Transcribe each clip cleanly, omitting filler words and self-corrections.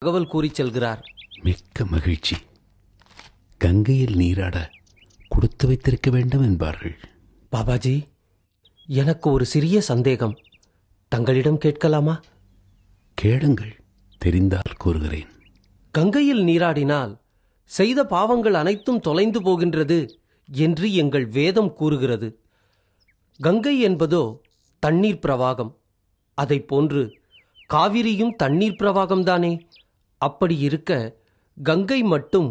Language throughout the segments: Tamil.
தகவல் கூறிச் செல்கிறார். மிக்க மகிழ்ச்சி. கங்கையில் நீராட கொடுத்து வைத்திருக்க வேண்டும் என்பார்கள். பாபாஜி, எனக்கு ஒரு சிறிய சந்தேகம், தங்களிடம் கேட்கலாமா? கேளுங்கள், தெரிந்தால் கூறுகிறேன். கங்கையில் நீராடினால் செய்த பாவங்கள் அனைத்தும் தொலைந்து போகின்றது என்று எங்கள் வேதம் கூறுகிறது. கங்கை என்பதோ தண்ணீர் பிரவாகம். அதை போன்று காவிரியும் தண்ணீர் பிரவாகம்தானே. அப்படி இருக்க கங்கை மட்டும்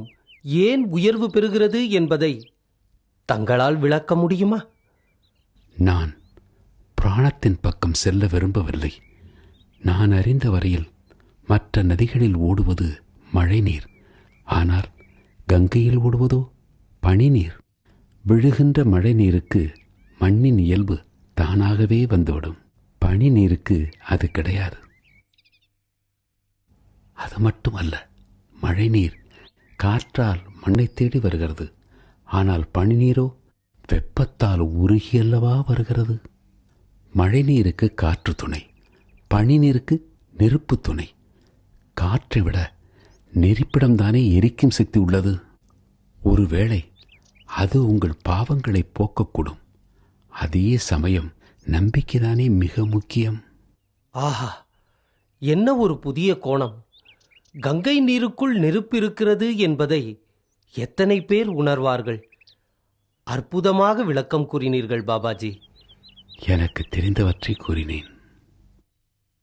ஏன் உயர்வு பெறுகிறது என்பதை தங்களால் விளக்க முடியுமா? நான் பிராணத்தின் பக்கம் செல்ல விரும்பவில்லை. நான் அறிந்த வரையில் மற்ற நதிகளில் ஓடுவது மழைநீர். ஆனால் கங்கையில் ஓடுவதோ பனிநீர். விழுகின்ற மழை நீருக்கு மண்ணின் இயல்பு தானாகவே வந்துவிடும். பனி நீருக்கு அது கிடையாது. அது மட்டுமல்ல, மழை நீர் காற்றால் மண்ணை தேடி வருகிறது. ஆனால் பனிநீரோ வெப்பத்தால் உருகியல்லவா வருகிறது. மழை நீருக்கு காற்று துணை, பனிநீருக்கு நெருப்பு துணை. காற்றை விட நெருப்பிடம்தானே எரிக்கும் சக்தி உள்ளது. ஒருவேளை அது உங்கள் பாவங்களை போக்கக்கூடும். அதே சமயம் நம்பிக்கைதானே மிக முக்கியம். ஆஹா, என்ன ஒரு புதிய கோணம்! கங்கை நீருக்குள் நெருப்பு இருக்கிறது என்பதை எத்தனை பேர் உணர்வார்கள்? அற்புதமாக விளக்கம் கூறினீர்கள் பாபாஜி. எனக்கு தெரிந்தவற்றை கூறினேன்.